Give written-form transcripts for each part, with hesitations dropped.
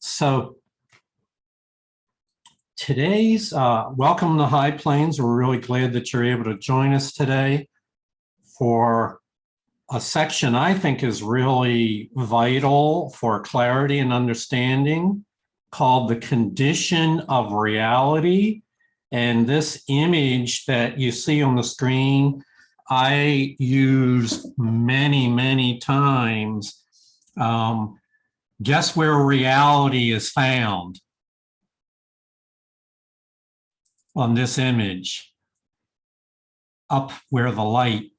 So today's welcome to High Plains. We're really glad that you're able to join us today for a section I think is really vital for clarity and understanding, called The Condition of Reality. And this image that you see on the screen, I use many times. Guess where reality is found? On this image, up where the light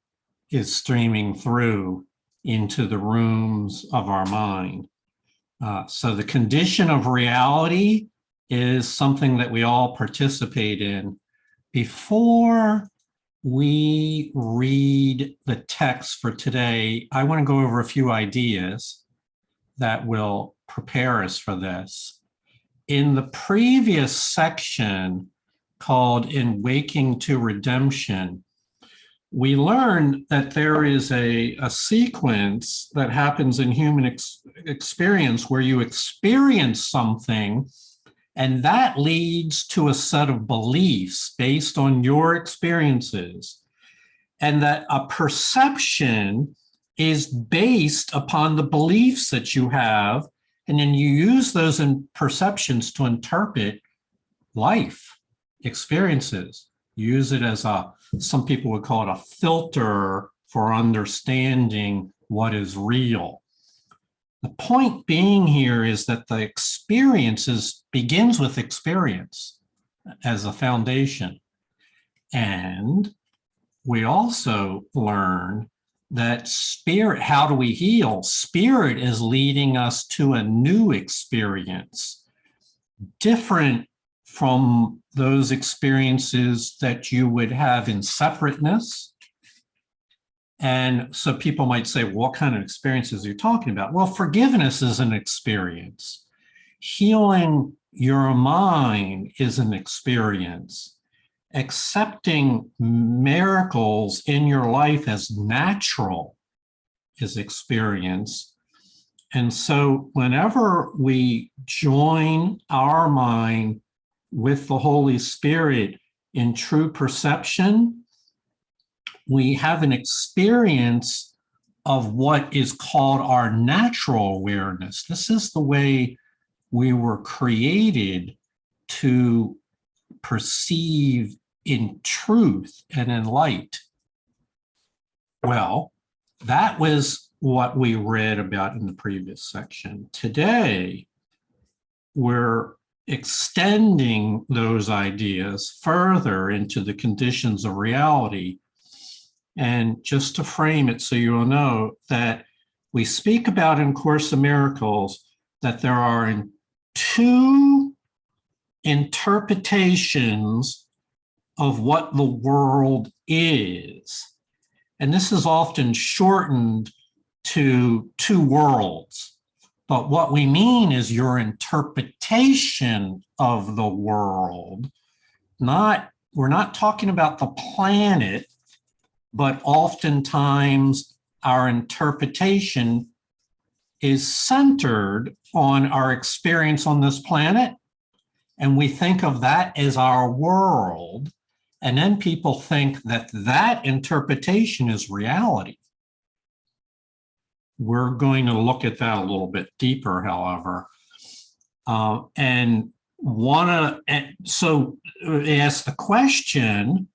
is streaming through into the rooms of our mind. So the condition of reality is something that we all participate in. Before we read the text for today, I want to go over a few ideas that will prepare us for this. In the previous section, called In Waking to Redemption, we learned that there is a sequence that happens in human experience where you experience something, and that leads to a set of beliefs based on your experiences, and that a perception is based upon the beliefs that you have, and then you use those perceptions to interpret life experiences. Use it as some people would call it a filter for understanding what is real. The point being here is that the experiences begins with experience as a foundation. And we also learn that spirit, how do we heal? Spirit is leading us to a new experience, different from those experiences that you would have in separateness. And so people might say, well, what kind of experiences are you talking about? Well, forgiveness is an experience. Healing your mind is an experience. Accepting miracles in your life as natural is experience. And so whenever we join our mind with the Holy Spirit in true perception, we have an experience of what is called our natural awareness. This is the way we were created to perceive in truth and in light. Well, that was what we read about in the previous section. Today, we're extending those ideas further into the conditions of reality. And just to frame it so you'll know that we speak about in Course in Miracles that there are two interpretations of what the world is. And this is often shortened to two worlds. But what we mean is your interpretation of the world. We're not talking about the planet, but oftentimes our interpretation is centered on our experience on this planet. And we think of that as our world. And then people think that that interpretation is reality. We're going to look at that a little bit deeper, however. So ask the question,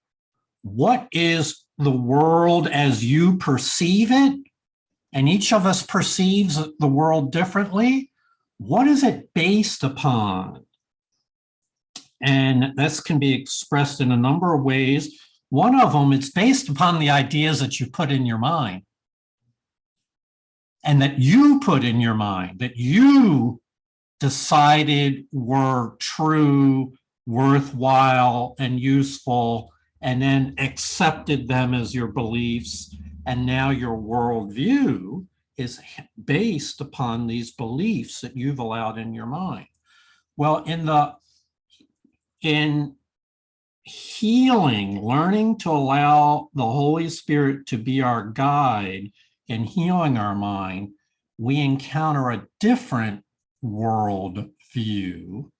what is the world as you perceive it? And each of us perceives the world differently. What is it based upon? And this can be expressed in a number of ways. One of them, it's based upon the ideas that you put in your mind. And that you put in your mind, that you decided were true, worthwhile, and useful, and then accepted them as your beliefs. And now your worldview is based upon these beliefs that you've allowed in your mind. Well, in healing, learning to allow the Holy Spirit to be our guide in healing our mind, we encounter a different world view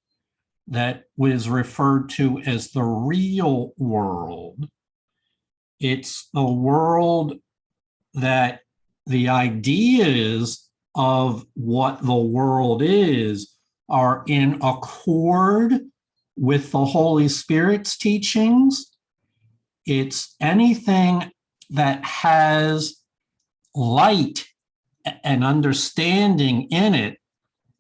that was referred to as the real world. It's a world that the ideas of what the world is are in accord with the Holy Spirit's teachings. It's anything that has light and understanding in it.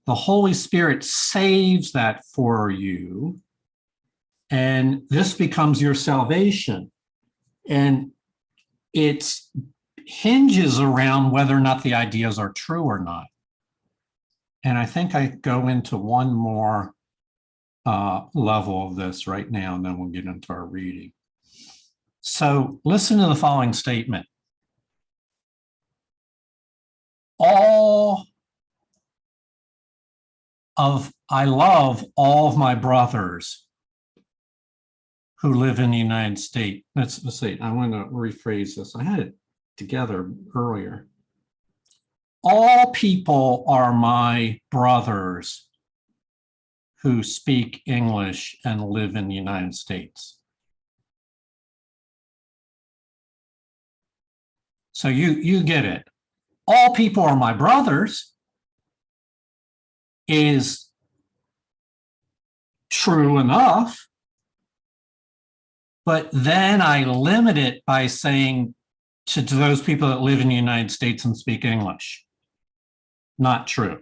The Holy Spirit saves that for you, and this becomes your salvation. And it hinges around whether or not the ideas are true or not. And I think I go into one more level of this right now, and then we'll get into our reading. So listen to the following statement. I love all of my brothers who live in the United States. Let's see, I want to rephrase this. I had it together earlier. All people are my brothers who speak English and live in the United States. So you get it. All people are my brothers is true enough, but then I limit it by saying to those people that live in the United States and speak English. Not true.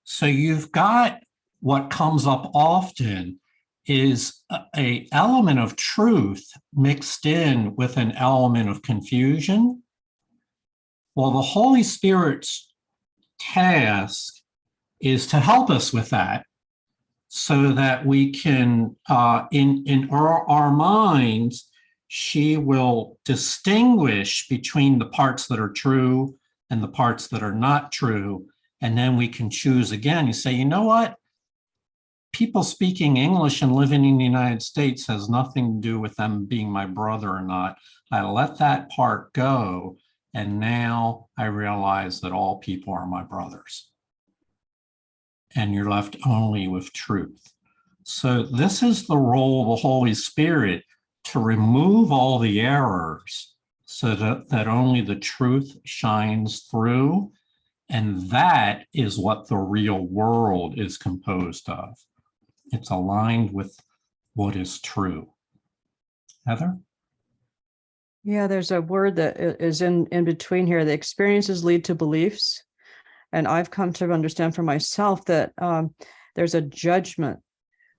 So you've got what comes up often is an element of truth mixed in with an element of confusion. Well, the Holy Spirit's task is to help us with that so that we can, in our minds, she will distinguish between the parts that are true and the parts that are not true. And then we can choose again. You say, you know what? People speaking English and living in the United States has nothing to do with them being my brother or not. I let that part go. And now I realize that all people are my brothers. And you're left only with truth. So this is the role of the Holy Spirit, to remove all the errors so that only the truth shines through. And that is what the real world is composed of. It's aligned with what is true. Heather? Yeah, there's a word that is in between here. The experiences lead to beliefs. And I've come to understand for myself that there's a judgment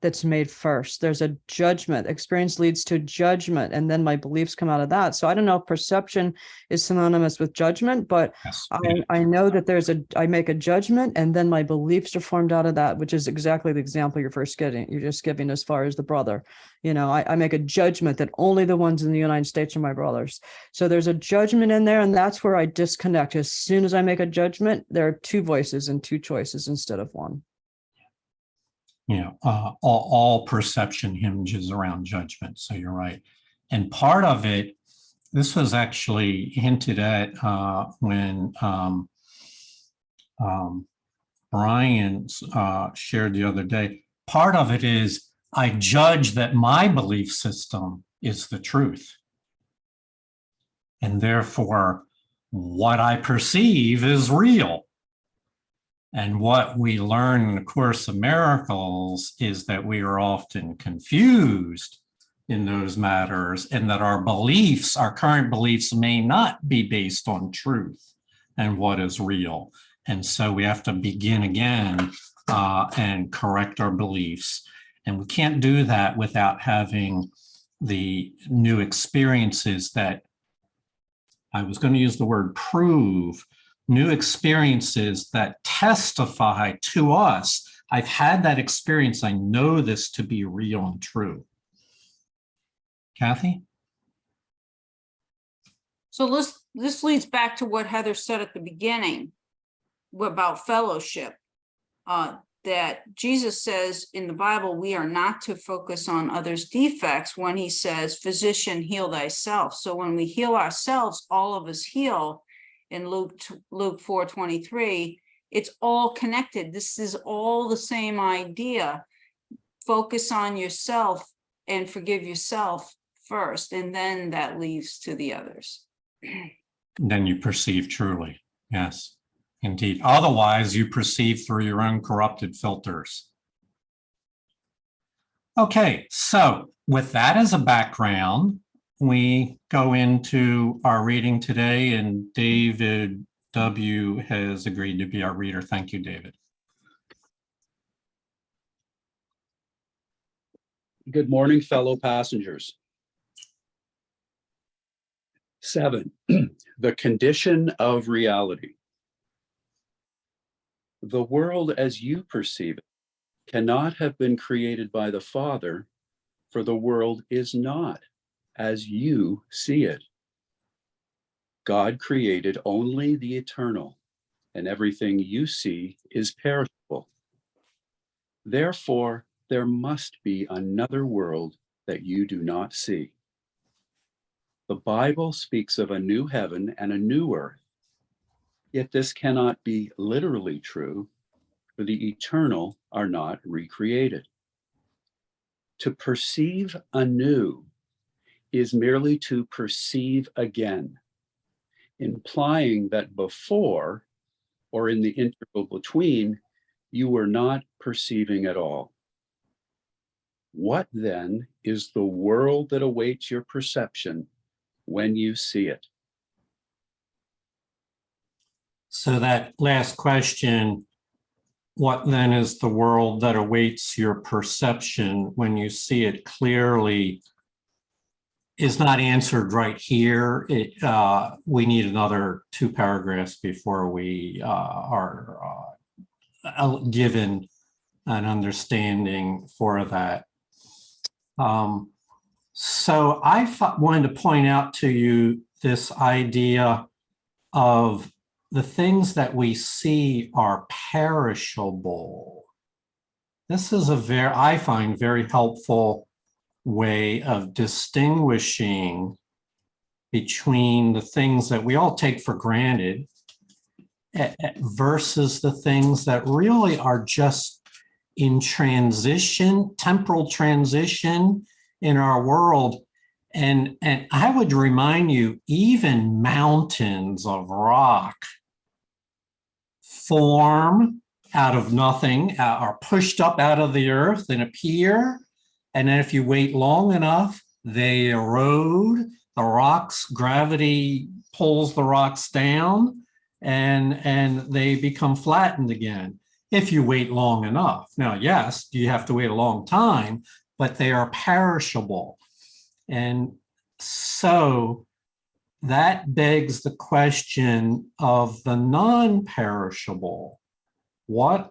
that's made first. There's a judgment. Experience leads to judgment, and then my beliefs come out of that. So I don't know if perception is synonymous with judgment, but yes, I know that I make a judgment, and then my beliefs are formed out of that, which is exactly the example you're just giving as far as the brother. You know, I make a judgment that only the ones in the United States are my brothers. So there's a judgment in there, and that's where I disconnect. As soon as I make a judgment, there are two voices and two choices instead of one. You know, all perception hinges around judgment. So you're right. And part of it, this was actually hinted at when Brian shared the other day. Part of it is I judge that my belief system is the truth. And therefore, what I perceive is real. And what we learn in the Course of Miracles is that we are often confused in those matters, and that our beliefs, our current beliefs, may not be based on truth and what is real. And so we have to begin again and correct our beliefs. And we can't do that without having the new experiences that, I was going to use the word prove, new experiences that testify to us. I've had that experience. I know this to be real and true. Kathy? So this leads back to what Heather said at the beginning about fellowship, that Jesus says in the Bible, we are not to focus on others' defects when he says, physician, heal thyself. So when we heal ourselves, all of us heal. In Luke 4:23, It's all connected. This is all the same idea. Focus on yourself and forgive yourself first, and then that leads to the others. Then you perceive truly. Yes, indeed. Otherwise, you perceive through your own corrupted filters. Okay, so with that as a background, we go into our reading today, and David W. has agreed to be our reader. Thank you, David. Good morning, fellow passengers. 7, the condition of reality. The world as you perceive it cannot have been created by the Father, for the world is not as you see it. God created only the eternal, and everything you see is perishable. Therefore, there must be another world that you do not see. The Bible speaks of a new heaven and a new earth, yet this cannot be literally true, for the eternal are not recreated. To perceive anew is merely to perceive again, implying that before, or in the interval between, you were not perceiving at all. What then is the world that awaits your perception when you see it? So that last question, what then is the world that awaits your perception when you see it clearly, is not answered right here. We need another 2 paragraphs before we are given an understanding for that. So I wanted to point out to you this idea of the things that we see are perishable. This is I find very helpful way of distinguishing between the things that we all take for granted versus the things that really are just in transition, temporal transition in our world. And I would remind you, even mountains of rock form out of nothing, are pushed up out of the earth and appear. And then if you wait long enough, they erode. The rocks, gravity pulls the rocks down, and they become flattened again if you wait long enough. Now, yes, you have to wait a long time, but they are perishable. And so that begs the question of the non-perishable. What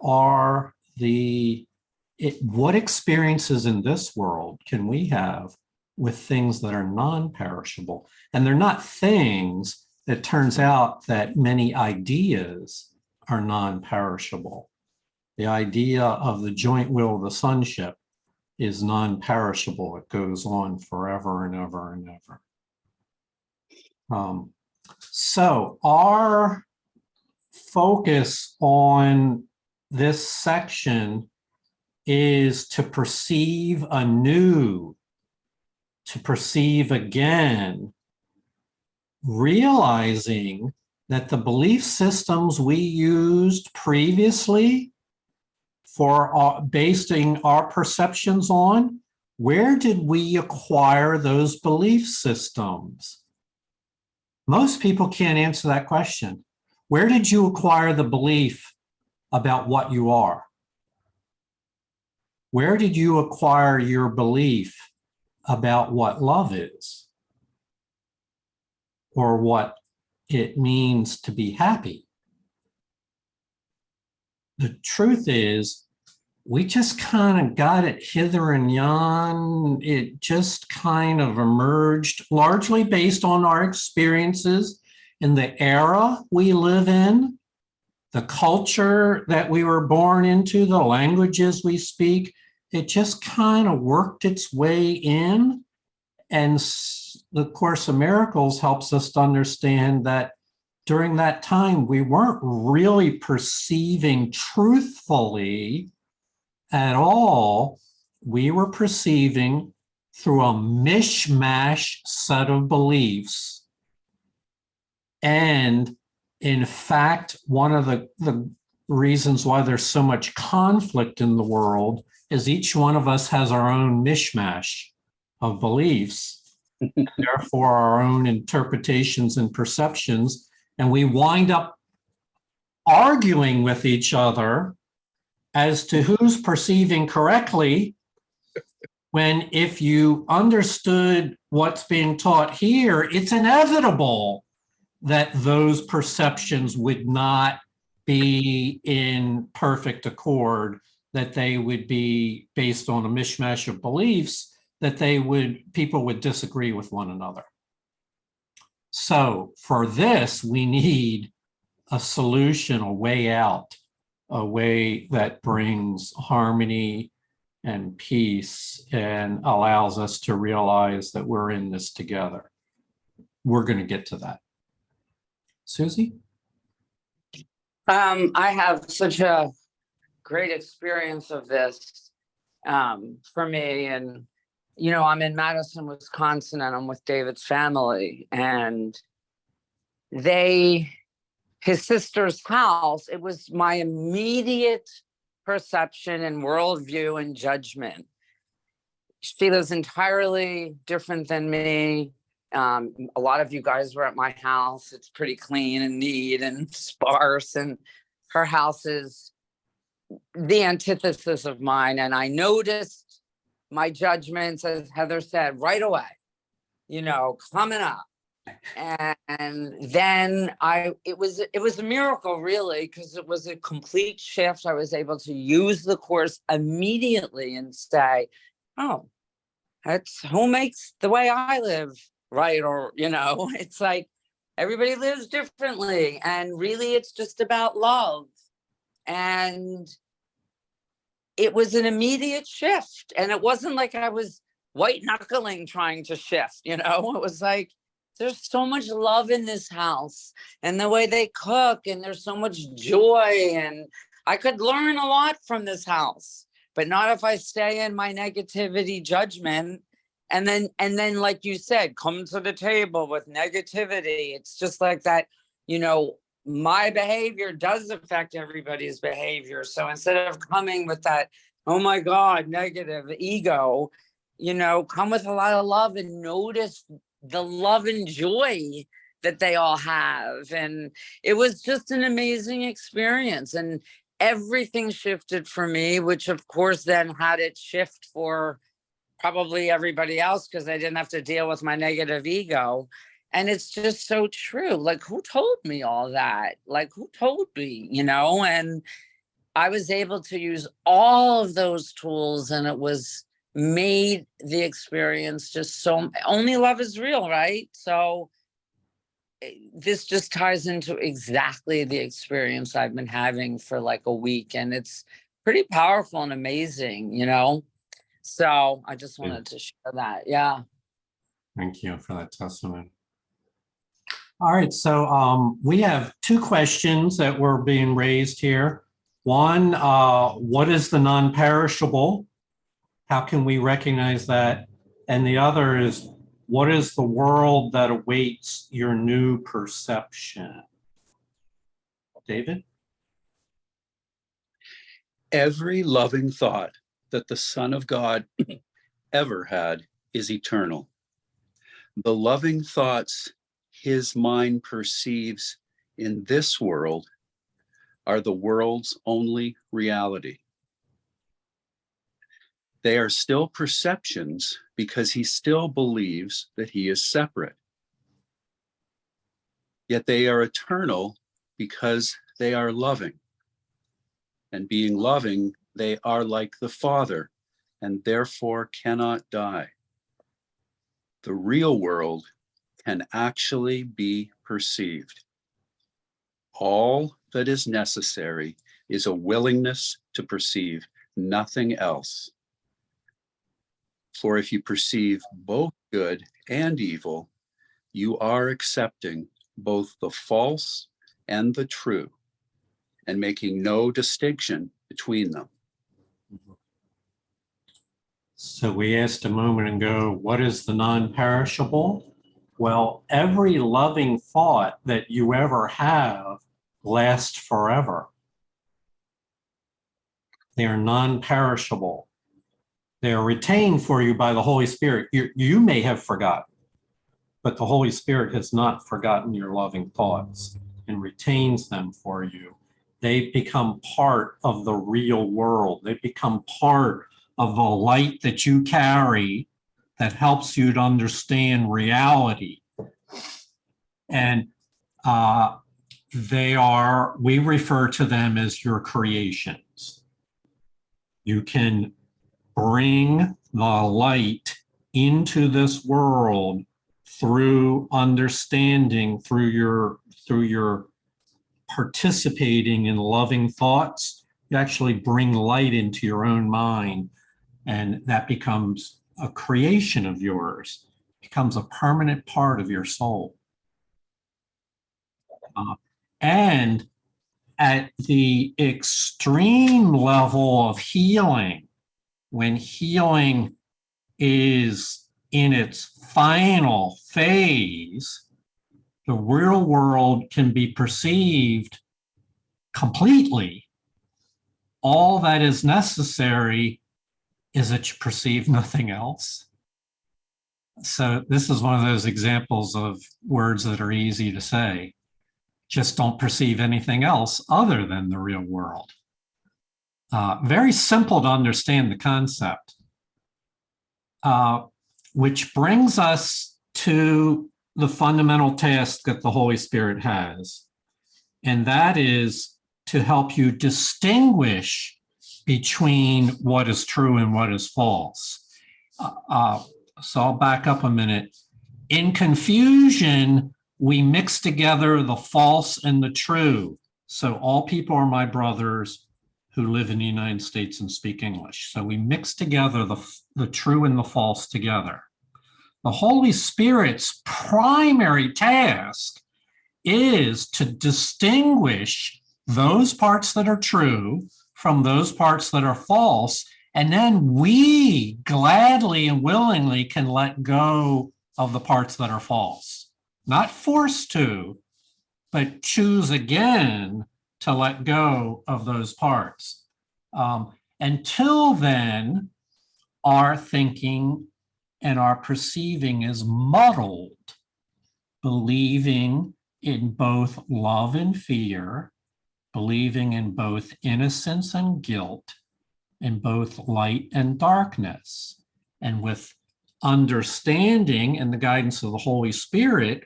experiences in this world can we have with things that are non-perishable? And they're not things. It turns out that many ideas are non-perishable. The idea of the joint will of the sonship is non-perishable. It goes on forever and ever and ever. So our focus on this section is to perceive anew, to perceive again, realizing that the belief systems we used previously for basing our perceptions on, where did we acquire those belief systems? Most people can't answer that question. Where did you acquire the belief about what you are? Where did you acquire your belief about what love is? Or what it means to be happy? The truth is, we just kind of got it hither and yon. It just kind of emerged largely based on our experiences in the era we live in, the culture that we were born into, the languages we speak. It just kind of worked its way in. And the Course of Miracles helps us to understand that during that time, we weren't really perceiving truthfully at all. We were perceiving through a mishmash set of beliefs. And in fact, one of the reasons why there's so much conflict in the world is each one of us has our own mishmash of beliefs, therefore our own interpretations and perceptions. And we wind up arguing with each other as to who's perceiving correctly, when if you understood what's being taught here, it's inevitable that those perceptions would not be in perfect accord, that they would be based on a mishmash of beliefs, that people would disagree with one another. So for this, we need a solution, a way out, a way that brings harmony and peace and allows us to realize that we're in this together. We're going to get to that. Susie? I have such a great experience of this for me. And, you know, I'm in Madison, Wisconsin, and I'm with David's family. And his sister's house, it was my immediate perception and worldview and judgment. She lives entirely different than me. A lot of you guys were at my house. It's pretty clean and neat and sparse, and her house is the antithesis of mine. And I noticed my judgments, as Heather said, right away, you know, coming up. And then it was a miracle, really, because it was a complete shift. I was able to use the course immediately and say, oh, that's who makes the way I live right. Or, you know, it's like everybody lives differently, and really it's just about love. And it was an immediate shift, and it wasn't like I was white knuckling trying to shift, you know. It was like, there's so much love in this house, and the way they cook, and there's so much joy, and I could learn a lot from this house, but not if I stay in my negativity judgment. And then, like you said, come to the table with negativity. It's just like that, you know, my behavior does affect everybody's behavior. So instead of coming with that, oh my God, negative ego, you know, come with a lot of love and notice the love and joy that they all have. And it was just an amazing experience, and everything shifted for me, which of course then had it shift for probably everybody else, because I didn't have to deal with my negative ego. And it's just so true. Like, who told me all that? Like, who told me, you know? And I was able to use all of those tools, and it was made the experience just so, only love is real, right? So this just ties into exactly the experience I've been having for like a week, and it's pretty powerful and amazing, you know? So I just wanted to share that. Yeah. Thank you for that testimony. All right, so we have two questions that were being raised here. One, what is the non-perishable? How can we recognize that? And the other is, what is the world that awaits your new perception? David? Every loving thought that the Son of God ever had is eternal. The loving thoughts his mind perceives in this world are the world's only reality. They are still perceptions because he still believes that he is separate. Yet they are eternal because they are loving. And being loving, they are like the Father, and therefore cannot die. The real world can actually be perceived. All that is necessary is a willingness to perceive nothing else. For if you perceive both good and evil, you are accepting both the false and the true, and making no distinction between them. So we asked a moment ago, what is the non-perishable? Well, every loving thought that you ever have lasts forever. They are non-perishable. They are retained for you by the Holy Spirit. You may have forgotten, but the Holy Spirit has not forgotten your loving thoughts and retains them for you. They become part of the real world. They become part of the light that you carry that helps you to understand reality. And we refer to them as your creations. You can bring the light into this world through understanding, through your participating in loving thoughts. You actually bring light into your own mind, and that becomes a creation of yours, becomes a permanent part of your soul. And at the extreme level of healing, when healing is in its final phase, the real world can be perceived completely. All that is necessary is that you perceive nothing else. So this is one of those examples of words that are easy to say. Just don't perceive anything else other than the real world. Very simple to understand the concept, which brings us to the fundamental task that the Holy Spirit has, and that is to help you distinguish between what is true and what is false. So I'll back up a minute. In confusion, we mix together the false and the true. So all people are my brothers who live in the United States and speak English. So we mix together the true and the false together. The Holy Spirit's primary task is to distinguish those parts that are true from those parts that are false. And then we gladly and willingly can let go of the parts that are false. Not forced to, but choose again to let go of those parts. Until then, our thinking and our perceiving is muddled, believing in both love and fear, believing in both innocence and guilt, in both light and darkness. And with understanding and the guidance of the Holy Spirit,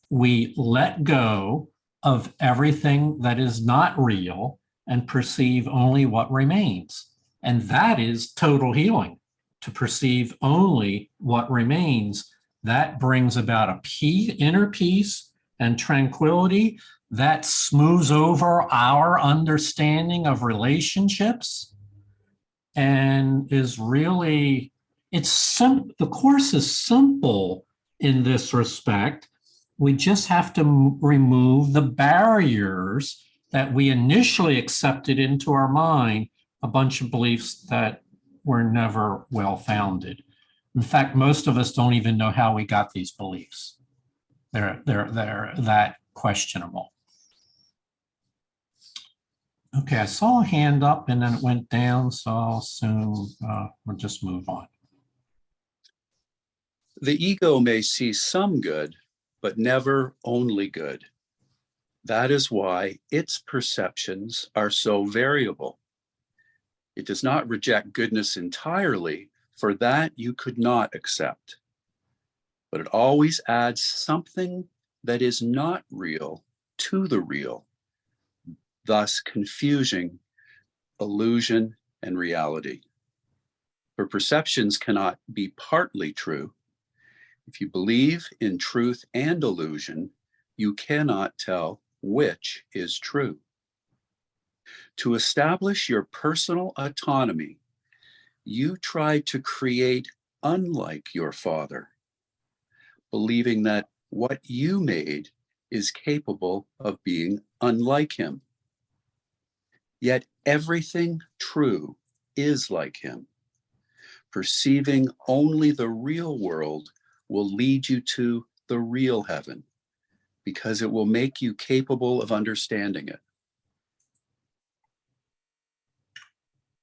we let go of everything that is not real and perceive only what remains. And that is total healing, to perceive only what remains. That brings about a inner peace and tranquility that smooths over our understanding of relationships and is really, it's simple. The Course is simple in this respect. We just have to remove the barriers that we initially accepted into our mind, a bunch of beliefs that were never well-founded. In fact, most of us don't even know how we got these beliefs. They're that questionable. Okay, I saw a hand up and then it went down, so I'll assume we'll just move on. The ego may see some good, but never only good. That is why its perceptions are so variable. It does not reject goodness entirely, for that you could not accept. But it always adds something that is not real to the real, thus confusing illusion and reality. For perceptions cannot be partly true. If you believe in truth and illusion, you cannot tell which is true. To establish your personal autonomy, you try to create unlike your father, believing that what you made is capable of being unlike him. Yet everything true is like him. Perceiving only the real world will lead you to the real heaven, because it will make you capable of understanding it.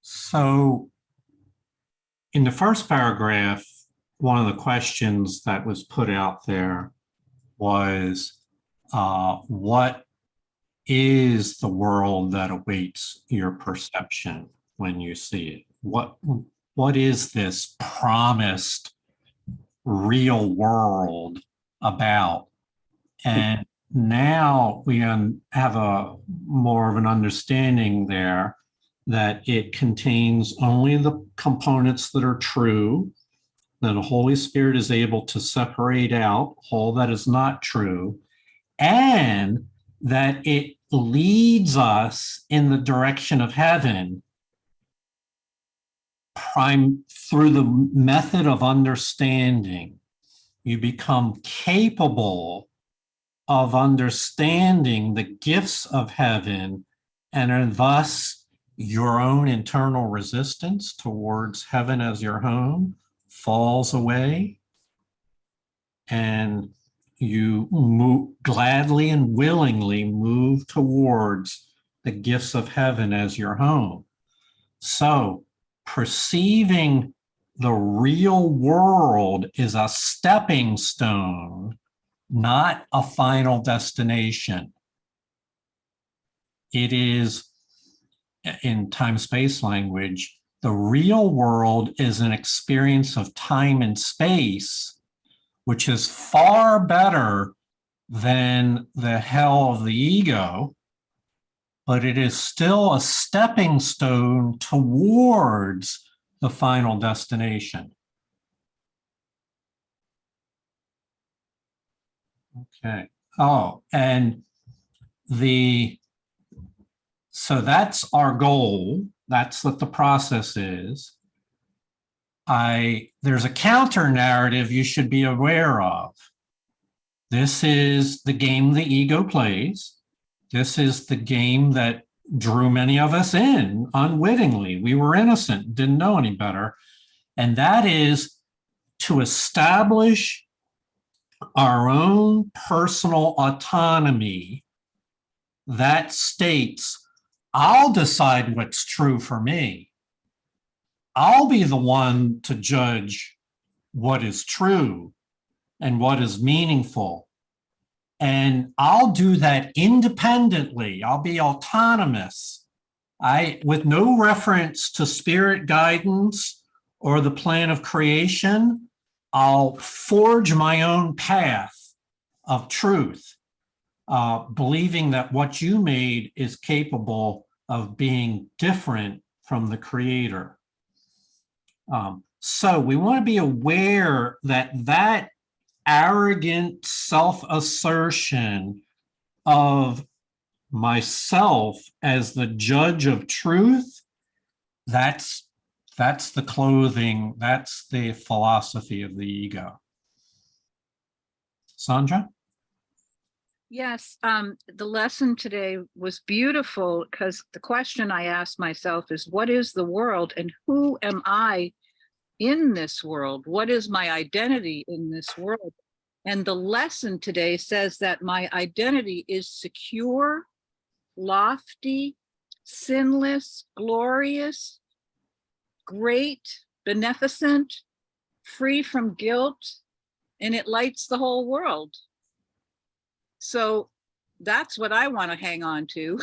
So in the first paragraph, one of the questions that was put out there was, what is the world that awaits your perception when you see it? What is this promised real world about? And now we have a more of an understanding there that it contains only the components that are true, that the Holy Spirit is able to separate out all that is not true, and that it leads us in the direction of heaven through the method of understanding. You become capable of understanding the gifts of heaven, and thus your own internal resistance towards heaven as your home falls away, and you gladly and willingly move towards the gifts of heaven as your home. So perceiving the real world is a stepping stone, not a final destination. It is, in time-space language, the real world is an experience of time and space, which is far better than the hell of the ego, but it is still a stepping stone towards the final destination. Okay. Oh, and so that's our goal. That's what the process is. There's a counter narrative you should be aware of. This is the game the ego plays. This is the game that drew many of us in unwittingly. We were innocent, didn't know any better. And that is to establish our own personal autonomy that states, I'll decide what's true for me. I'll be the one to judge what is true and what is meaningful. And I'll do that independently. I'll be autonomous. With no reference to spirit guidance or the plan of creation, I'll forge my own path of truth, believing that what you made is capable of being different from the creator. So we want to be aware that arrogant self-assertion of myself as the judge of truth, that's the clothing, that's the philosophy of the ego. Sandra? Yes, the lesson today was beautiful because the question I asked myself is, what is the world and who am I in this world? What is my identity in this world? And the lesson today says that my identity is secure, lofty, sinless, glorious, great, beneficent, free from guilt, and it lights the whole world. So that's what I want to hang on to.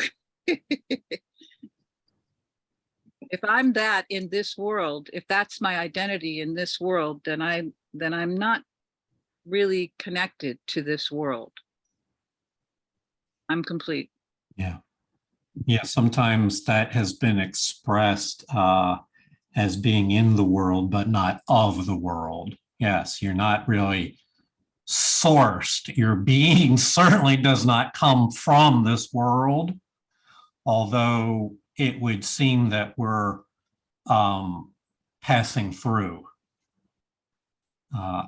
If I'm that in this world, if that's my identity in this world, then I'm not really connected to this world. I'm complete. Yeah. Yeah, sometimes that has been expressed as being in the world, but not of the world. Yes, you're not really sourced. Your being certainly does not come from this world, although it would seem that we're passing through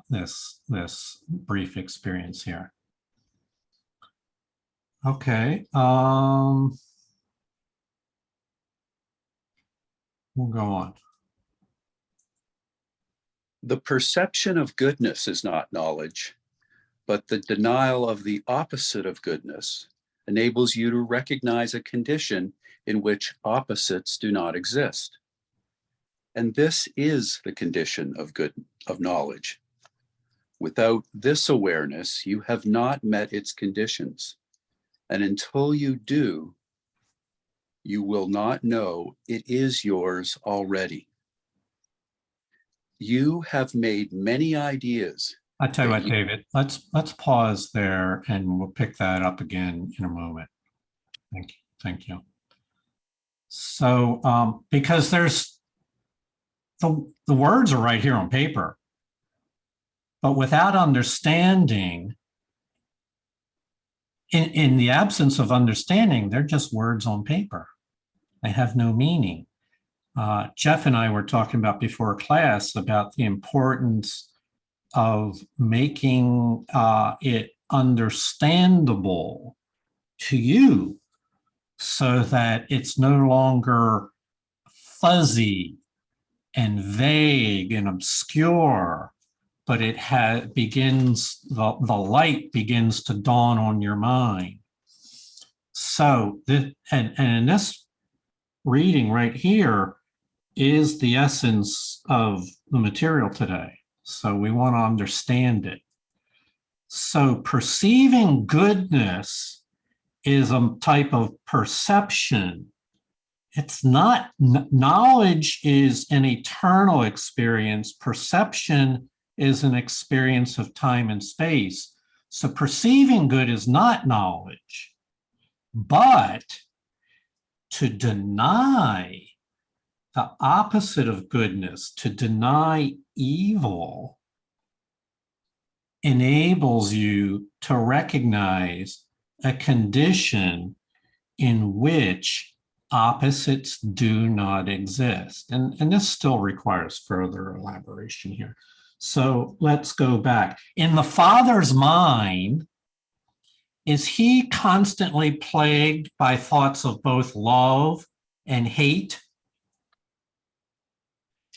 this brief experience here. Okay. We'll go on. The perception of goodness is not knowledge, but the denial of the opposite of goodness enables you to recognize a condition in which opposites do not exist. And this is the condition of knowledge. Without this awareness, you have not met its conditions. And until you do, you will not know it is yours already. You have made many ideas. I tell you that what, you- David, let's pause there and we'll pick that up again in a moment. Thank you. Thank you. So, because there's the words are right here on paper, but without understanding, in the absence of understanding, they're just words on paper. They have no meaning. Jeff and I were talking about before class about the importance of making it understandable to you so that it's no longer fuzzy and vague and obscure, but it begins, the light begins to dawn on your mind. So, and in this reading right here is the essence of the material today. So we want to understand it. So perceiving goodness is a type of perception. It's not, knowledge is an eternal experience. Perception is an experience of time and space. So perceiving good is not knowledge, but to deny the opposite of goodness, to deny evil, enables you to recognize a condition in which opposites do not exist. And this still requires further elaboration here. So let's go back. In the Father's mind, is he constantly plagued by thoughts of both love and hate?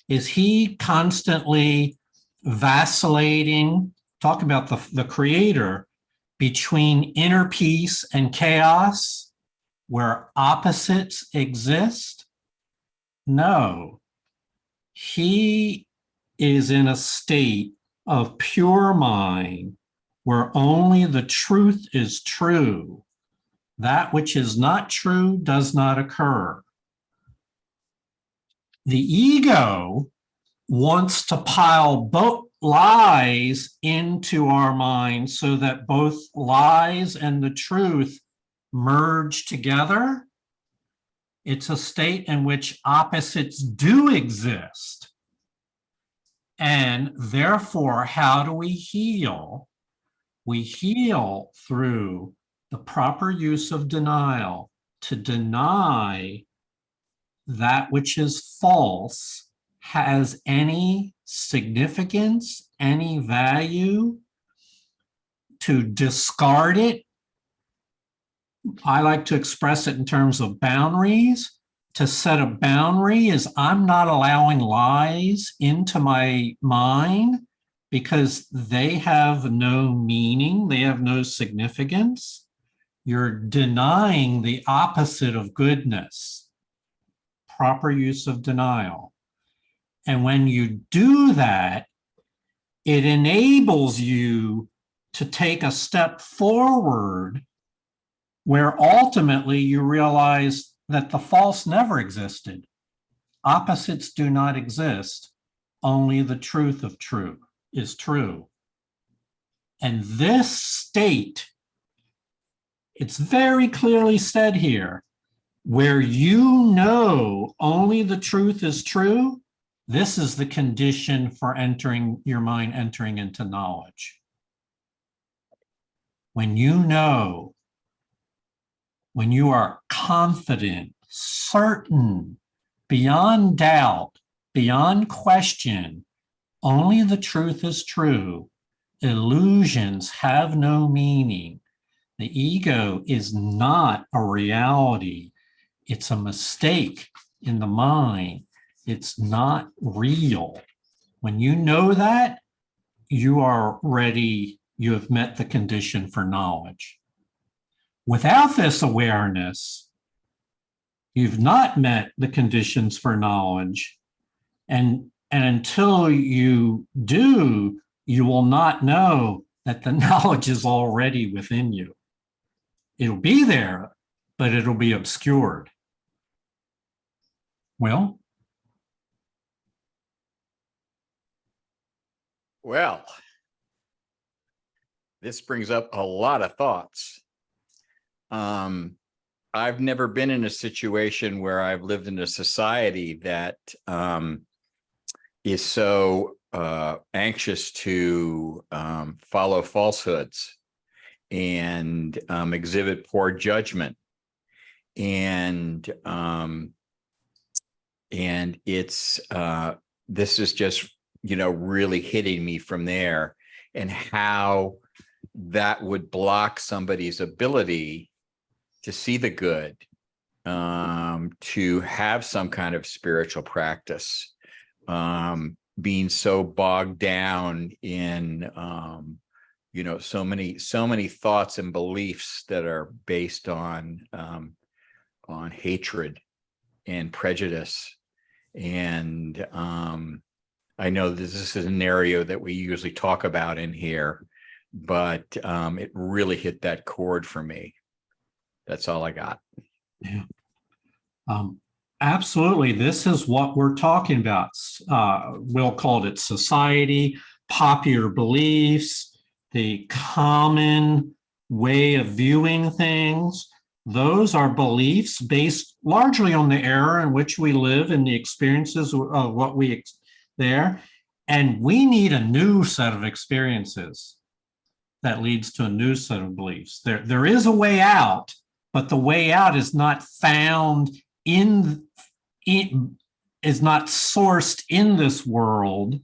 Is he constantly vacillating, talk about the creator, between inner peace and chaos, where opposites exist? No. He is in a state of pure mind where only the truth is true. That which is not true does not occur. The ego wants to pile both lies into our minds so that both lies and the truth merge together. It's a state in which opposites do exist. And therefore, how do we heal? We heal through the proper use of denial, to deny that which is false has any significance, any value, to discard it. I like to express it in terms of boundaries. To set a boundary is I'm not allowing lies into my mind because they have no meaning, they have no significance. You're denying the opposite of goodness. Proper use of denial. And when you do that, it enables you to take a step forward where ultimately you realize that the false never existed. Opposites do not exist. Only the truth of true is true. And this state, it's very clearly said here, where you know only the truth is true, this is the condition for entering your mind, entering into knowledge. When you know, when you are confident, certain, beyond doubt, beyond question, only the truth is true, illusions have no meaning, The ego is not a reality. It's a mistake in the mind. It's not real. When you know that, you are ready, you have met the condition for knowledge. Without this awareness, you've not met the conditions for knowledge. And until you do, you will not know that the knowledge is already within you. It'll be there, but it'll be obscured. Well, Well, this brings up a lot of thoughts. I've never been in a situation where I've lived in a society that is so anxious to follow falsehoods and exhibit poor judgment. And it's this is just, really hitting me from there, and how that would block somebody's ability to see the good, to have some kind of spiritual practice, being so bogged down in, so many thoughts and beliefs that are based on hatred and prejudice. And I know this is an area that we usually talk about in here, but it really hit that chord for me. That's all I got. yeah. Absolutely. This is what we're talking about. Will called it society, popular beliefs, the common way of viewing things. Those are beliefs based largely on the era in which we live and the experiences of what we there. And we need a new set of experiences that leads to a new set of beliefs. There is a way out, but the way out is not found is not sourced in this world.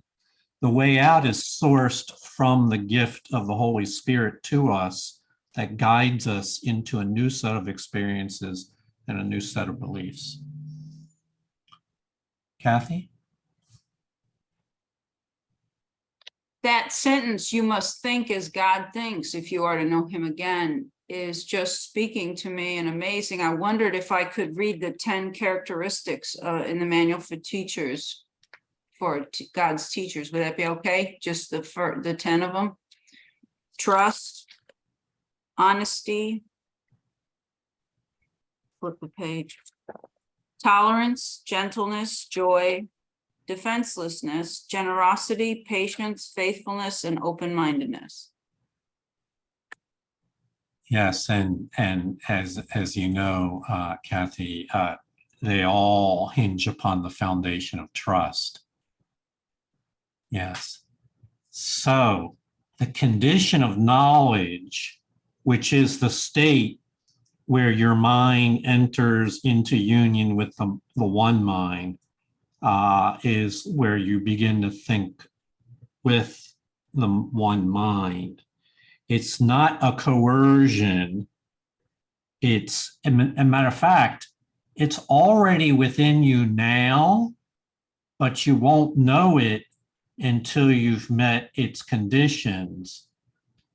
The way out is sourced from the gift of the Holy Spirit to us that guides us into a new set of experiences and a new set of beliefs. Kathy? That sentence, "you must think as God thinks if you are to know him again," is just speaking to me and amazing. I wondered if I could read the 10 characteristics in the manual for teachers, for God's teachers. Would that be okay? Just the 10 of them. Trust, honesty, flip the page, tolerance, gentleness, joy, defenselessness, generosity, patience, faithfulness, and open-mindedness. Yes, and as you know, Kathy, they all hinge upon the foundation of trust. Yes. So the condition of knowledge, which is the state where your mind enters into union with the one mind, is where you begin to think with the one mind. It's not a coercion. It's, a matter of fact, it's already within you now, but you won't know it until you've met its conditions.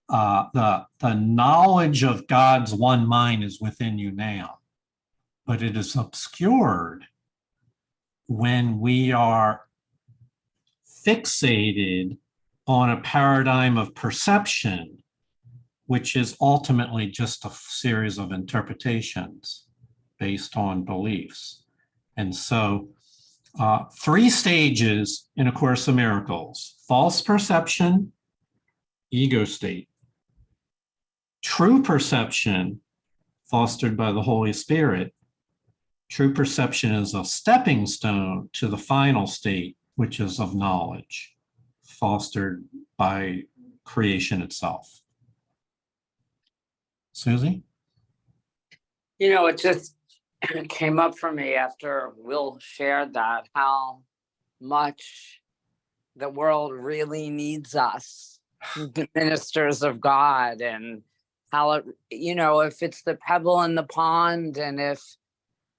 The knowledge of God's one mind is within you now, but it is obscured when we are fixated on a paradigm of perception, which is ultimately just a series of interpretations based on beliefs. And so 3 stages in A Course in Miracles: false perception, ego state; true perception, fostered by the Holy Spirit. True perception is a stepping stone to the final state, which is of knowledge, fostered by creation itself. Susie? It just came up for me after Will shared that, how much the world really needs us, the ministers of God, and how it, if it's the pebble in the pond, and if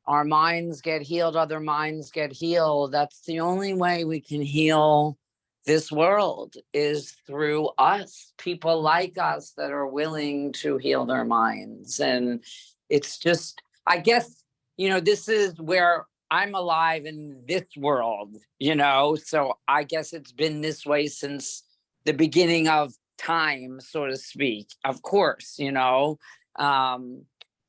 our minds get healed, other minds get healed. That's the only way we can heal this world, is through us, people like us that are willing to heal their minds. And it's just, I guess, this is where I'm alive in this world, so I guess it's been this way since the beginning of time, so to speak. Of course,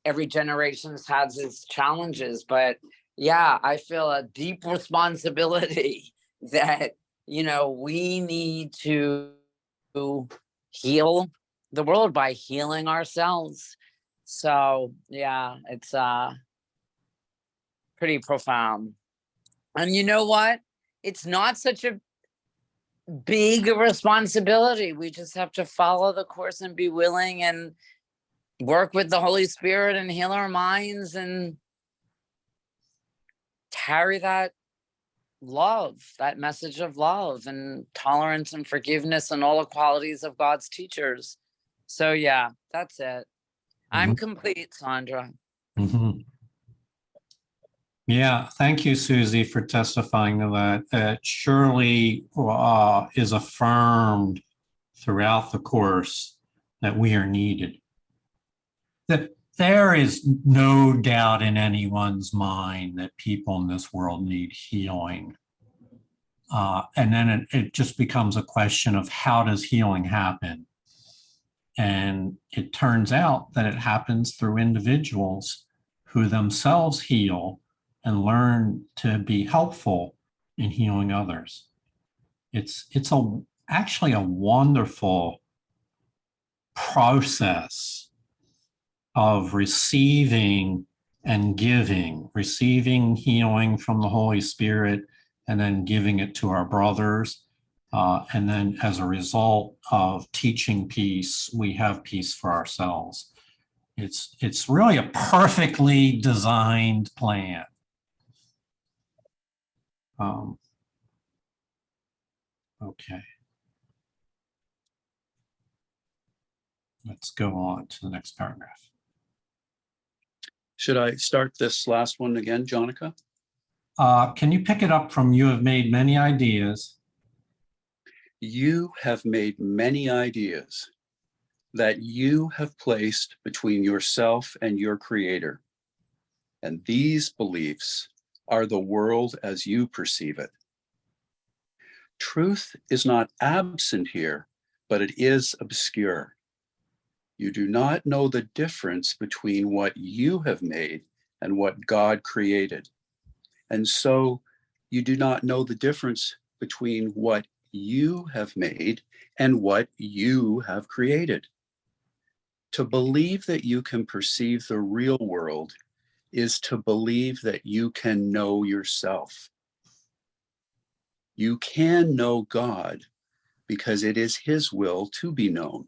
every generation has its challenges, but yeah, I feel a deep responsibility that, we need to heal the world by healing ourselves. So yeah, it's pretty profound. And you know what? It's not such a big responsibility. We just have to follow the course and be willing and work with the Holy Spirit and heal our minds and carry that love, that message of love and tolerance and forgiveness and all the qualities of God's teachers. So yeah, that's it. I'm complete, Sandra. Mhm. Yeah, thank you, Susie, for testifying to that. That surely is affirmed throughout the course that we are needed. That there is no doubt in anyone's mind that people in this world need healing. And then it just becomes a question of, how does healing happen? And it turns out that it happens through individuals who themselves heal and learn to be helpful in healing others. It's actually a wonderful process of receiving and giving, receiving healing from the Holy Spirit and then giving it to our brothers. And then as a result of teaching peace, we have peace for ourselves. It's really a perfectly designed plan. Okay. Let's go on to the next paragraph. Should I start this last one again, Jonica? Can you pick it up from "you have made many ideas"? You have made many ideas that you have placed between yourself and your creator. And these beliefs are the world as you perceive it. Truth is not absent here, but it is obscure. You do not know the difference between what you have made and what God created. And so you do not know the difference between what you have made and what you have created. To believe that you can perceive the real world is to believe that you can know yourself. You can know God because it is His will to be known.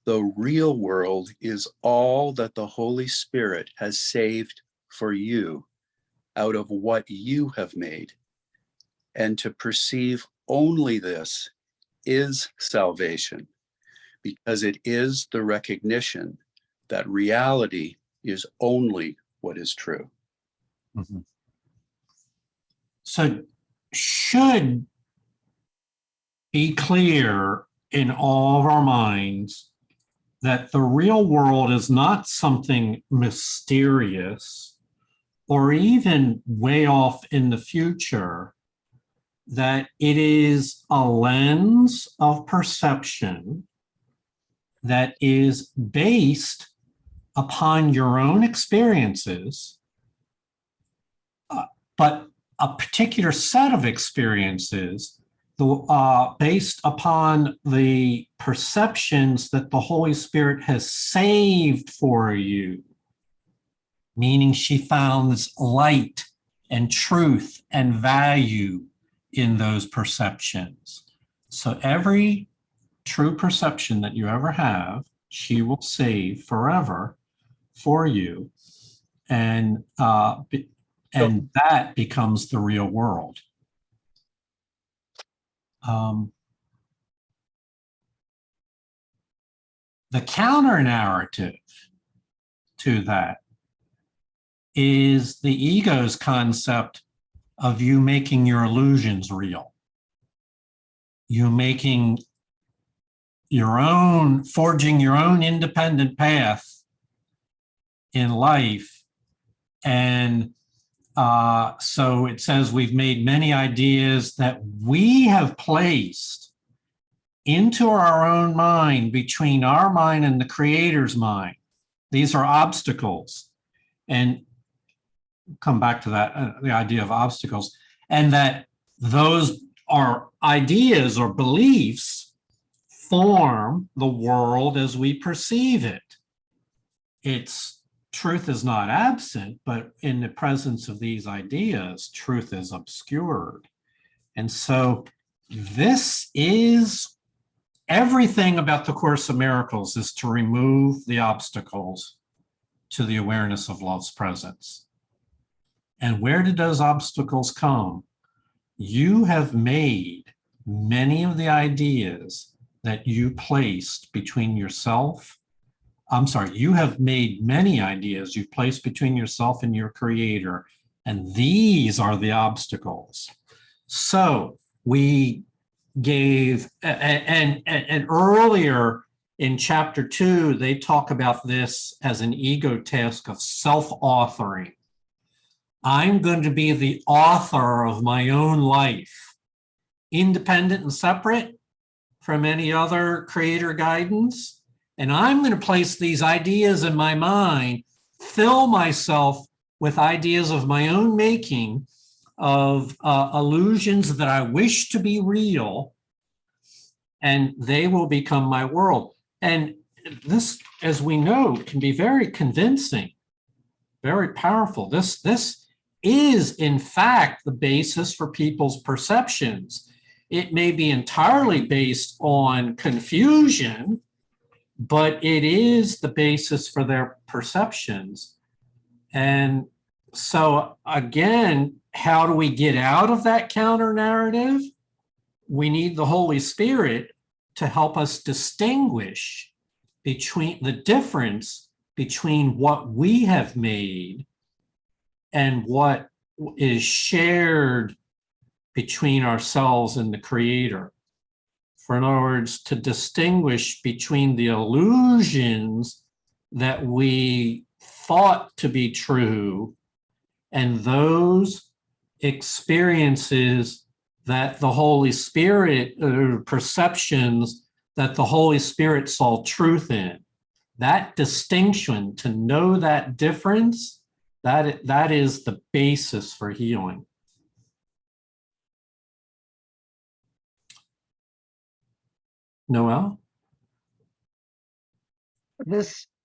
The real world is all that the Holy Spirit has saved for you out of what you have made. And to perceive only this is salvation, because it is the recognition that reality is only what is true. Mm-hmm. So should be clear in all of our minds that the real world is not something mysterious or even way off in the future, that it is a lens of perception that is based upon your own experiences, but a particular set of experiences based upon the perceptions that the Holy Spirit has saved for you, meaning she finds light and truth and value in those perceptions. So every true perception that you ever have, she will save forever for you. And that becomes the real world. The counter narrative to that is the ego's concept of you making your illusions real. You making your own, forging your own independent path in life. And so it says we've made many ideas that we have placed into our own mind, between our mind and the Creator's mind. These are obstacles. And come back to that, the idea of obstacles, and that those are ideas or beliefs form the world as we perceive it. It's truth is not absent, but in the presence of these ideas, truth is obscured. And so this is everything about the Course of Miracles, is to remove the obstacles to the awareness of love's presence. And where did those obstacles come? You have made many of the ideas that you placed between yourself. You have made many ideas you've placed between yourself and your Creator, and these are the obstacles. So we gave, and earlier in chapter 2, they talk about this as an ego task of self-authoring. I'm going to be the author of my own life, independent and separate from any other Creator guidance. And I'm going to place these ideas in my mind, fill myself with ideas of my own making, of illusions that I wish to be real, and they will become my world. And this, as we know, can be very convincing, very powerful. This is, in fact, the basis for people's perceptions. It may be entirely based on confusion, but it is the basis for their perceptions. And so again, how do we get out of that counter narrative? We need the Holy Spirit to help us distinguish between the difference between what we have made and what is shared between ourselves and the Creator. For in other words, to distinguish between the illusions that we thought to be true and those experiences that the Holy Spirit, or perceptions that the Holy Spirit saw truth in. That distinction, to know that difference, that is the basis for healing. Noel?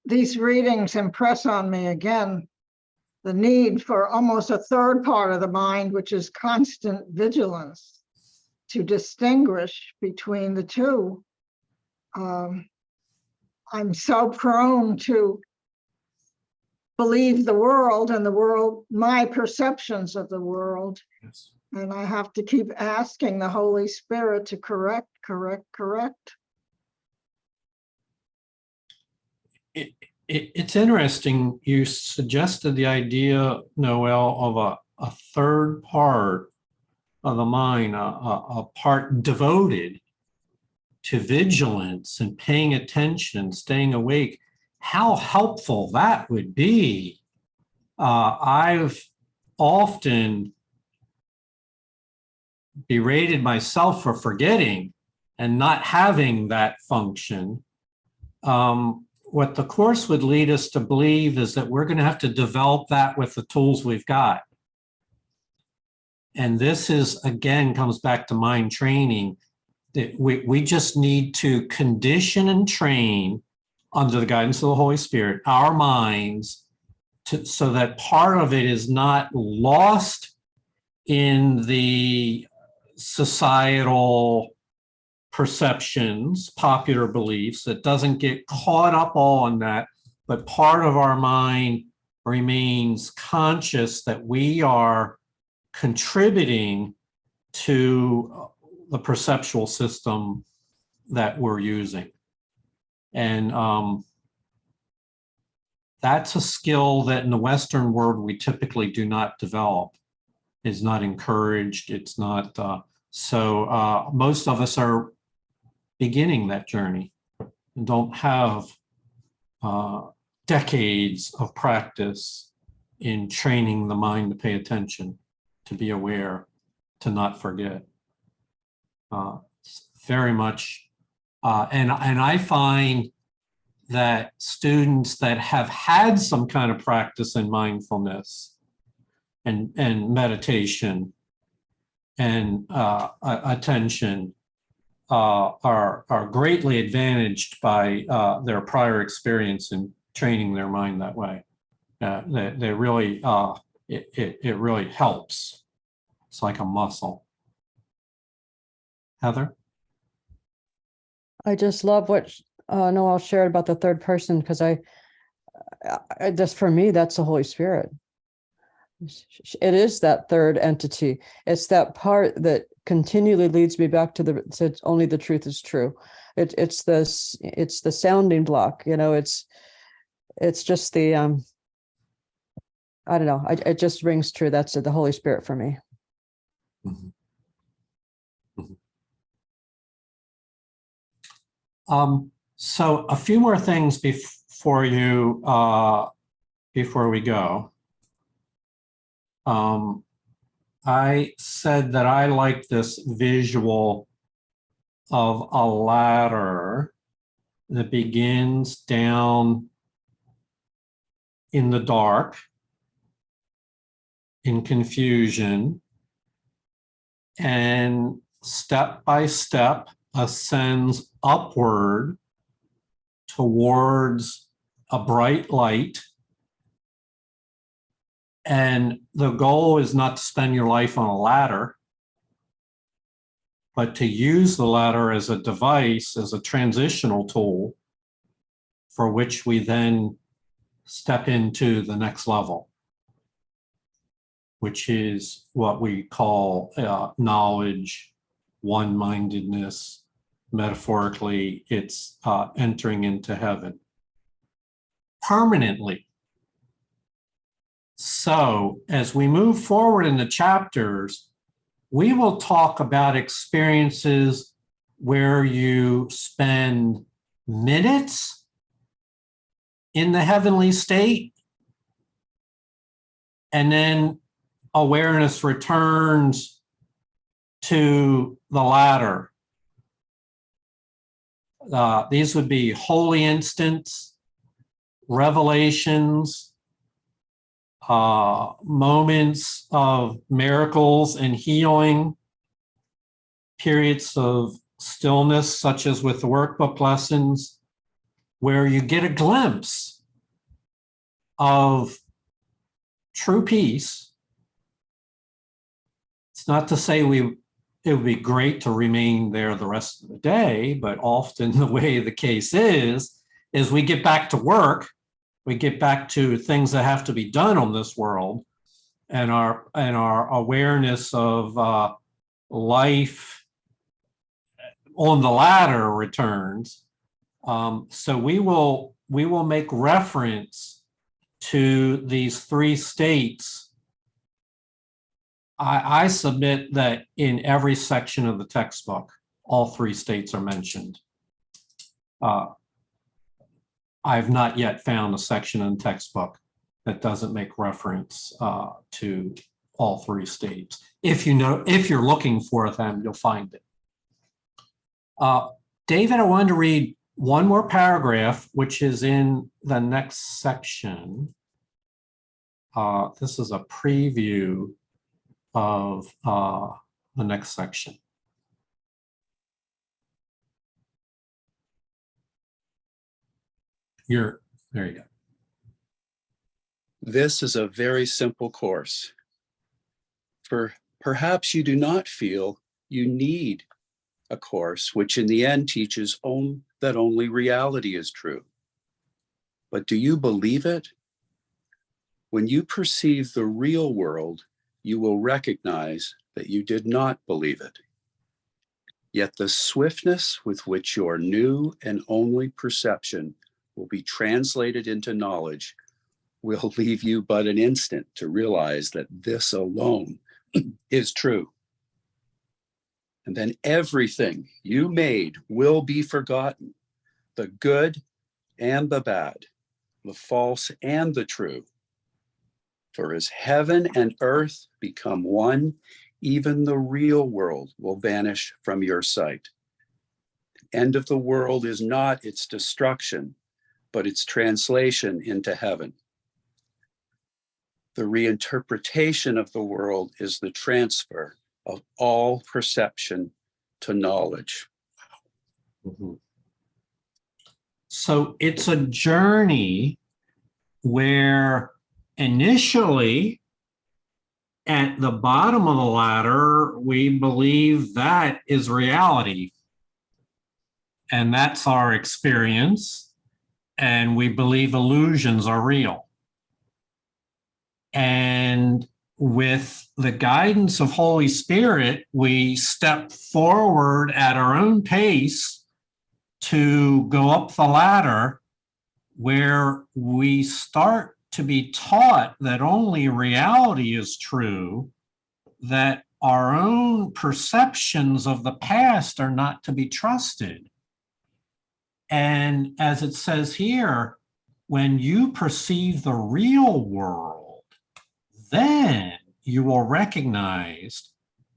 These readings impress on me again the need for almost a third part of the mind, which is constant vigilance, to distinguish between the two. I'm so prone to believe the world and the world, my perceptions of the world. Yes. And I have to keep asking the Holy Spirit to correct. It's interesting. You suggested the idea, Noel, of a third part of the mind, a part devoted to vigilance and paying attention, staying awake. How helpful that would be. I've often berated myself for forgetting and not having that function. What the Course would lead us to believe is that we're going to have to develop that with the tools we've got. And this is, again, comes back to mind training, that we just need to condition and train under the guidance of the Holy Spirit, our minds, so that part of it is not lost in the societal perceptions, popular beliefs, that doesn't get caught up all in that, but part of our mind remains conscious that we are contributing to the perceptual system that we're using. And that's a skill that in the Western world we typically do not develop. It's not encouraged. It's not, most of us are beginning that journey and don't have decades of practice in training the mind to pay attention, to be aware, to not forget. Very much, and I find that students that have had some kind of practice in mindfulness and meditation and attention are greatly advantaged by their prior experience in training their mind that way. They really, it really helps. It's like a muscle. Heather? I just love what Noel shared about the third person, because I just, for me, that's the Holy Spirit. It is that third entity. It's that part that continually leads me back to only the truth is true. It's the sounding block, it's just the, I don't know. It just rings true. That's the Holy Spirit for me. Mm-hmm. Mm-hmm. So a few more things before we go. I said that I like this visual of a ladder that begins down in the dark, in confusion, and step by step ascends upward towards a bright light. And the goal is not to spend your life on a ladder, but to use the ladder as a device, as a transitional tool for which we then step into the next level, which is what we call knowledge, one-mindedness. Metaphorically, it's entering into heaven permanently. So as we move forward in the chapters, we will talk about experiences where you spend minutes in the heavenly state, and then awareness returns to the ladder. These would be holy instants, revelations, moments of miracles and healing, periods of stillness, such as with the workbook lessons, where you get a glimpse of true peace. It's not to say it would be great to remain there the rest of the day, but often the way the case is we get back to work, we get back to things that have to be done on this world, and our awareness of life on the ladder returns. So we will make reference to these three states. I submit that in every section of the textbook, all three states are mentioned. I've not yet found a section in the textbook that doesn't make reference to all three states. If you're looking for them, you'll find it. David, I wanted to read one more paragraph, which is in the next section. This is a preview of the next section. There you go. This is a very simple course. For perhaps you do not feel you need a course which in the end teaches that only reality is true. But do you believe it? When you perceive the real world, you will recognize that you did not believe it. Yet the swiftness with which your new and only perception will be translated into knowledge will leave you but an instant to realize that this alone is true. And then everything you made will be forgotten, the good and the bad, the false and the true. For as heaven and earth become one, even the real world will vanish from your sight. The end of the world is not its destruction, but its translation into heaven. The reinterpretation of the world is the transfer of all perception to knowledge. So it's a journey where initially at the bottom of the ladder, we believe that is reality. And that's our experience. And we believe illusions are real. And with the guidance of Holy Spirit, we step forward at our own pace to go up the ladder, where we start to be taught that only reality is true, that our own perceptions of the past are not to be trusted. And as it says here, when you perceive the real world, then you will recognize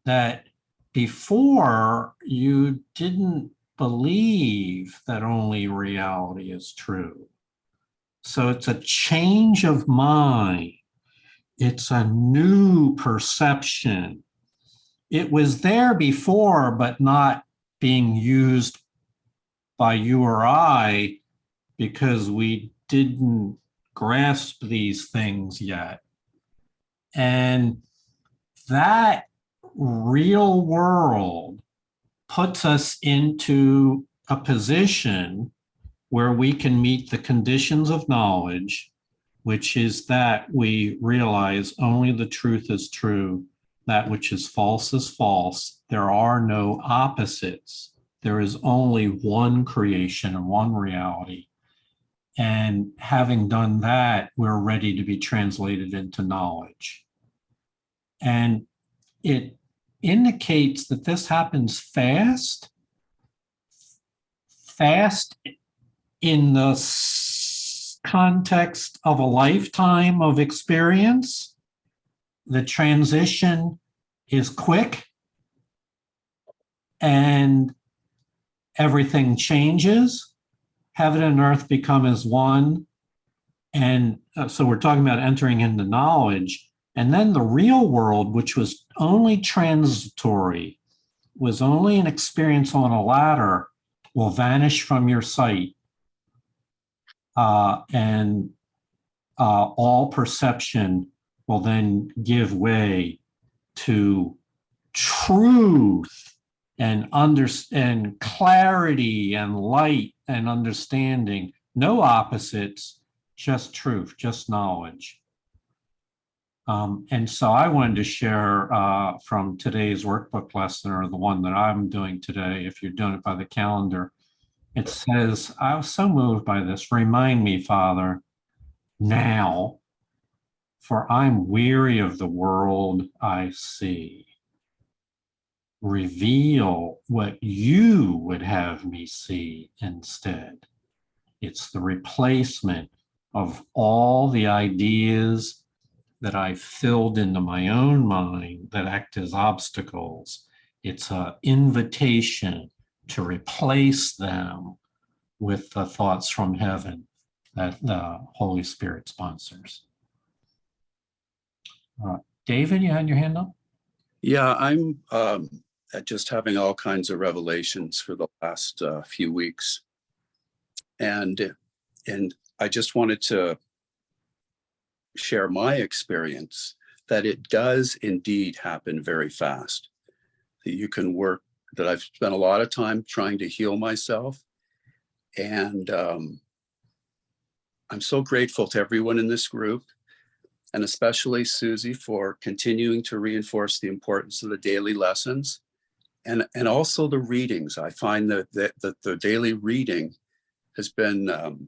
that before you didn't believe that only reality is true. So it's a change of mind. It's a new perception. It was there before, but not being used by you or I because we didn't grasp these things yet. And that real world puts us into a position where we can meet the conditions of knowledge, which is that we realize only the truth is true, that which is false. There are no opposites. There is only one creation and one reality. And having done that, we're ready to be translated into knowledge. And it indicates that this happens fast in the context of a lifetime of experience. The transition is quick and everything changes. Heaven and earth become as one. And so we're talking about entering into knowledge. And then the real world, which was only transitory, was only an experience on a ladder, will vanish from your sight. And all perception will then give way to truth and clarity and light and understanding. No opposites, just truth, just knowledge. And so I wanted to share from today's workbook lesson, or the one that I'm doing today, if you're doing it by the calendar. It says, I was so moved by this. Remind me, Father, now, for I'm weary of the world I see. Reveal what you would have me see instead. It's the replacement of all the ideas that I filled into my own mind that act as obstacles. It's an invitation to replace them with the thoughts from heaven that the Holy Spirit sponsors. David, you had your hand up? Yeah, I'm just having all kinds of revelations for the last few weeks. And I just wanted to share my experience that it does indeed happen very fast. That you can work, that I've spent a lot of time trying to heal myself. And I'm so grateful to everyone in this group, and especially Susie, for continuing to reinforce the importance of the daily lessons. and also the readings. I find that the daily reading has been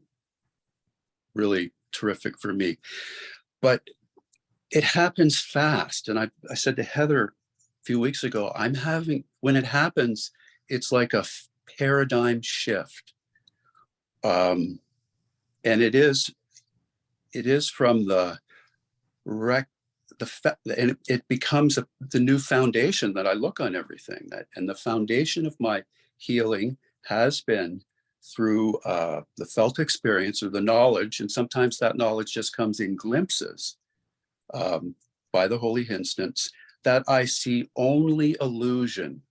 really terrific for me. But it happens fast. And I said to Heather a few weeks ago, when it happens, it's like a paradigm shift. And it is from and it becomes the new foundation that I look on everything. And the foundation of my healing has been through the felt experience or the knowledge. And sometimes that knowledge just comes in glimpses by the holy instance, that I see only illusion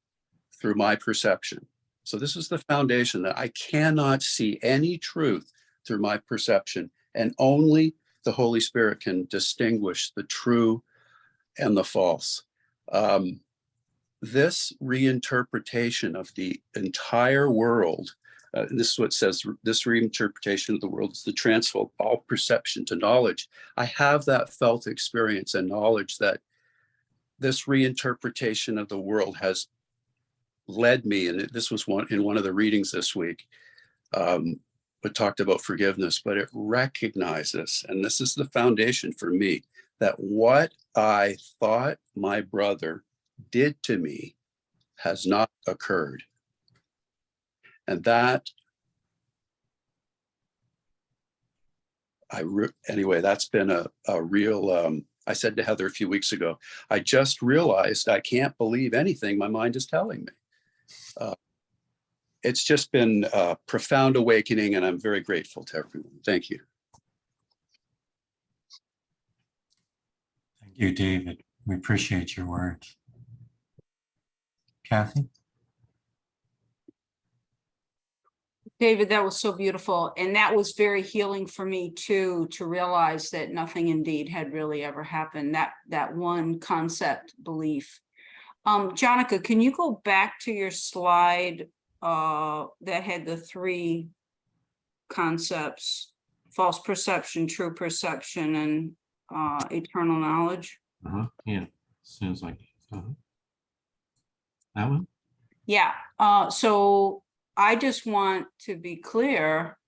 through my perception. So this is the foundation, that I cannot see any truth through my perception, and only the Holy Spirit can distinguish the true and the false. This reinterpretation of the entire world, this is what it says, this reinterpretation of the world is the transfer of all perception to knowledge. I have that felt experience and knowledge that this reinterpretation of the world has led me, and this was in one of the readings this week, it talked about forgiveness, but it recognizes, and this is the foundation for me, that what I thought my brother did to me has not occurred. And that, anyway, that's been a real, I said to Heather a few weeks ago, I just realized I can't believe anything my mind is telling me. It's just been a profound awakening, and I'm very grateful to everyone. Thank you. Thank you, David. We appreciate your words. Kathy? David, that was so beautiful. And that was very healing for me too, to realize that nothing indeed had really ever happened. That one concept belief. Jonica, can you go back to your slide that had the three concepts: false perception, true perception, and eternal knowledge? Yeah, sounds like that one. Yeah. So I just want to be clear,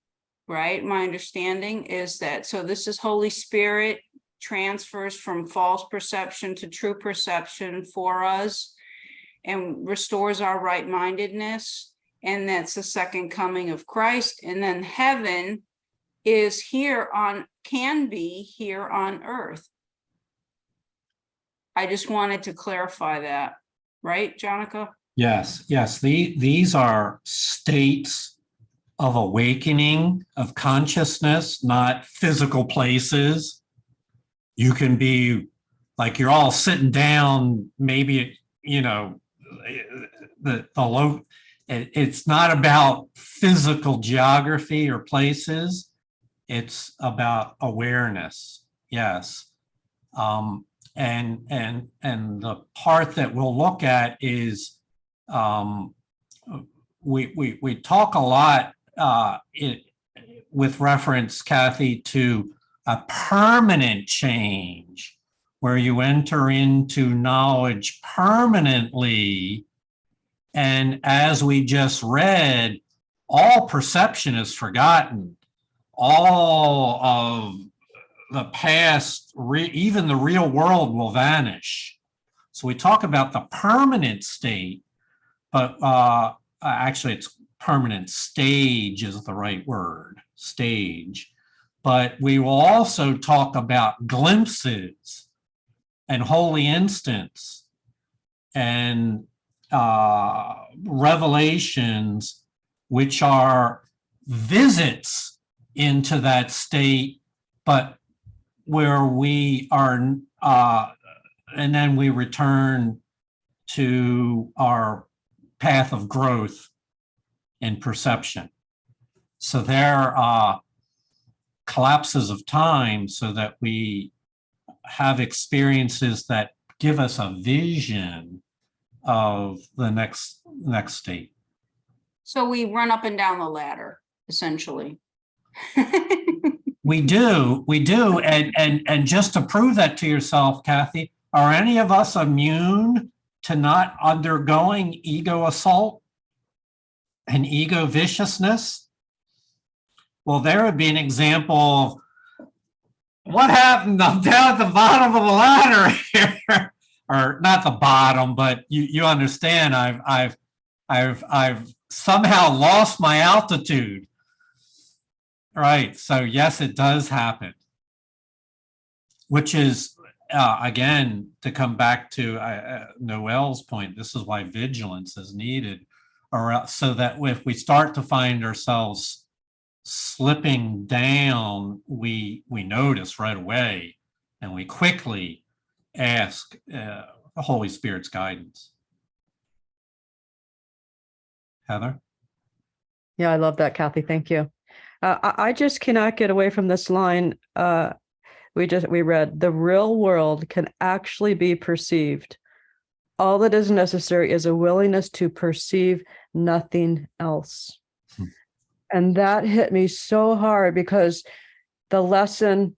right? My understanding is that, so this is Holy Spirit transfers from false perception to true perception for us and restores our right-mindedness. And that's the second coming of Christ. And then heaven is can be here on earth. I just wanted to clarify that, right, Jonica? Yes, yes. These are states of awakening, of consciousness, not physical places. You can be like, you're all sitting down, maybe, the low. It's not about physical geography or places. It's about awareness. Yes. And the part that we'll look at is we talk a lot with reference, Kathy, to a permanent change where you enter into knowledge permanently. And as we just read, all perception is forgotten. All of the past, even the real world, will vanish. So we talk about the permanent state, but actually it's permanent stage is the right word, stage. But we will also talk about glimpses and holy instance and revelations, which are visits into that state, but where we are, and then we return to our path of growth in perception. So there are collapses of time so that we have experiences that give us a vision of the next state. So we run up and down the ladder, essentially. We do. And just to prove that to yourself, Kathy, are any of us immune to not undergoing ego assault and ego viciousness? Well, there would be an example of what happened. I'm down at the bottom of the ladder here, or not the bottom, but you understand. I've somehow lost my altitude. Right. So yes, it does happen. Which is again, to come back to Noel's point. This is why vigilance is needed, or so that if we start to find ourselves slipping down, we notice right away, and we quickly ask the Holy Spirit's guidance. Heather? Yeah, I love that, Kathy. Thank you. I just cannot get away from this line. We read, the real world can actually be perceived. All that is necessary is a willingness to perceive nothing else. And that hit me so hard, because the lesson,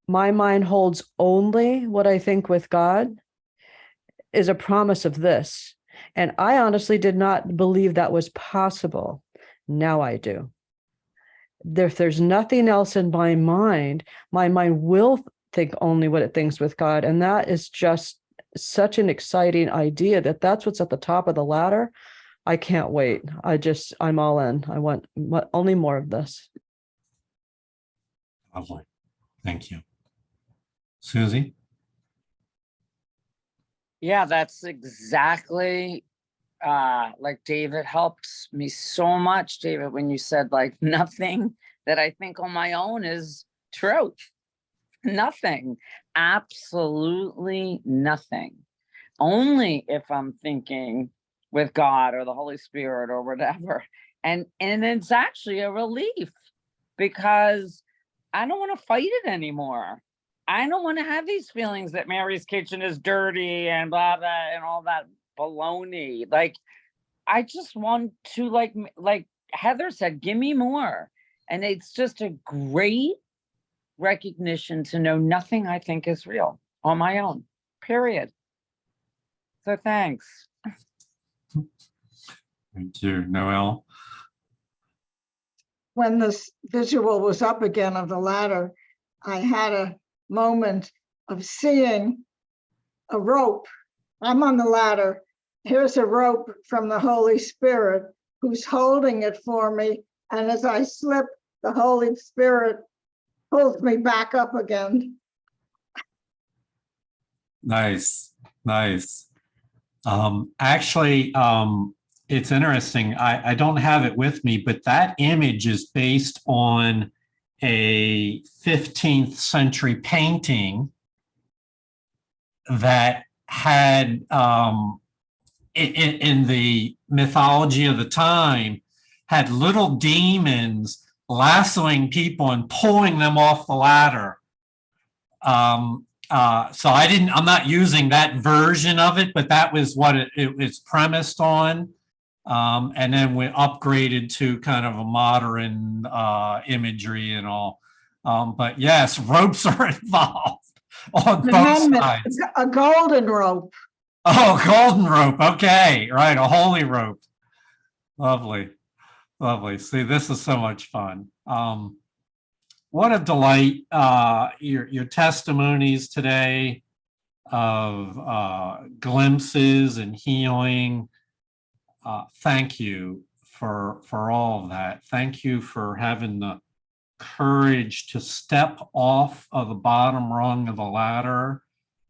my mind holds only what I think with God, is a promise of this. And I honestly did not believe that was possible. Now I do. If there's nothing else in my mind will think only what it thinks with God. And that is just such an exciting idea, that's what's at the top of the ladder. I can't wait. I'm all in. I want only more of this. Lovely. Thank you. Susie? Yeah, that's exactly like David helps me so much, David, when you said like nothing that I think on my own is true. Nothing, absolutely nothing. Only if I'm thinking with God or the Holy Spirit or whatever. And it's actually a relief, because I don't want to fight it anymore. I don't want to have these feelings that Mary's kitchen is dirty and blah, blah, and all that baloney. Like, I just want to, like Heather said, give me more. And it's just a great recognition to know nothing I think is real on my own, period. So thanks. Thank you. Noel? When this visual was up again of the ladder, I had a moment of seeing a rope. I'm on the ladder. Here's a rope from the Holy Spirit who's holding it for me. And as I slip, the Holy Spirit pulls me back up again. Nice. Actually, it's interesting. I don't have it with me, but that image is based on a 15th century painting that had, in the mythology of the time, had little demons lassoing people and pulling them off the ladder. So I'm not using that version of it, but that was what it was premised on. And then we upgraded to kind of a modern imagery and all. But yes, ropes are involved on both sides. A golden rope. Oh, golden rope. Okay, right, a holy rope. Lovely. See, this is so much fun. What a delight, your testimonies today of glimpses and healing. Thank you for all of that. Thank you for having the courage to step off of the bottom rung of the ladder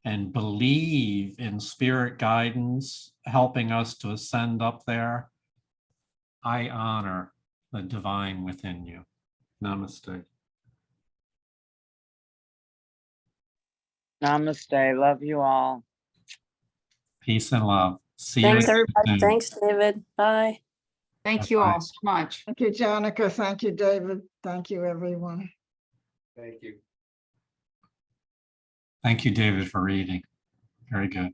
and believe in spirit guidance, helping us to ascend up there. I honor the divine within you. Namaste. Namaste. Love you all. Peace and love. See you. Thanks, everybody. soon. Thanks, David. Bye. Thank you all so much. Thank you, Janica. Thank you, David. Thank you, everyone. Thank you. Thank you, David, for reading. Very good.